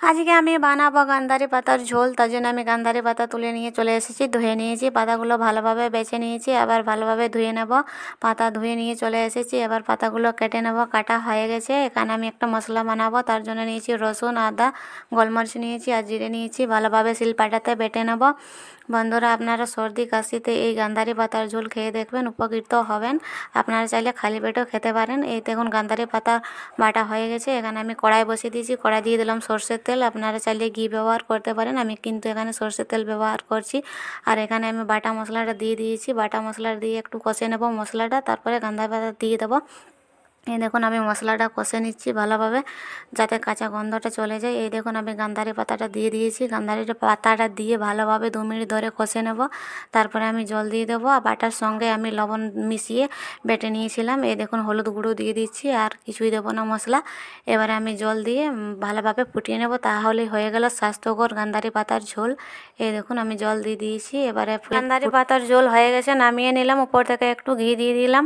আজকে আমি বানাবো গান্ধারি পাতার ঝোল, তার জন্য আমি গান্ধারি পাতা তুলে নিয়ে চলে এসেছি। ধুয়ে নিয়েছি, পাতাগুলো ভালোভাবে বেছে নিয়েছি, আবার ভালোভাবে ধুয়ে নেব। পাতা ধুয়ে নিয়ে চলে এসেছি, এবার পাতাগুলো কেটে নেব। কাটা হয়ে গেছে। এখানে আমি একটা মশলা বানাবো, তার জন্য নিয়েছি রসুন, আদা, গোলমরিচ নিয়েছি আর জিরে নিয়েছি। ভালোভাবে শিলপাটাতে বেটে নেব। বন্ধুরা, আপনারা সর্দি কাশিতে এই গান্ধারি পাতার ঝোল খেয়ে দেখবেন, উপকৃত হবেন। আপনারা চাইলে খালি পেটেও খেতে পারেন। এই দেখুন গান্ধারি পাতা বাটা হয়ে গেছে। এখানে আমি কড়াই বসিয়ে দিয়েছি, কড়াই দিয়ে দিলাম সর্ষের তেল। আপনারা চাইলে ঘি ব্যবহার করতে পারেন, আমি কিন্তু এখানে সর্ষের তেল ব্যবহার করছি। আর এখানে আমি বাটা মশলাটা দিয়ে দিয়েছি। বাটা মশলা দিয়ে একটু কষে নেব মশলাটা, তারপরে গান্ধারি পাতা দিয়ে দেবো। এই দেখুন আমি মশলাটা কষে নিচ্ছি ভালোভাবে, যাতে কাঁচা গন্ধটা চলে যায়। এই দেখুন আমি গান্ধারি পাতাটা দিয়ে দিয়েছি। গান্ধারি পাতাটা দিয়ে ভালোভাবে 2 মিনিট ধরে কষে নেব। তারপরে আমি জল দিয়ে দেবো। আর বাটার সঙ্গে আমি লবণ মিশিয়ে বেটে নিয়েছিলাম। এই দেখুন হলুদ গুঁড়ো দিয়ে দিচ্ছি, আর কিছুই দেবো না মশলা। এবারে আমি জল দিয়ে ভালোভাবে ফুটিয়ে নেব, তাহলেই হয়ে গেল স্বাস্থ্যকর গান্ধারি পাতার ঝোল। এই দেখুন আমি জল দিয়ে দিয়েছি। এবারে গান্ধারি পাতার ঝোল হয়ে গেছে, নামিয়ে নিলাম। উপর থেকে একটু ঘি দিয়ে দিলাম।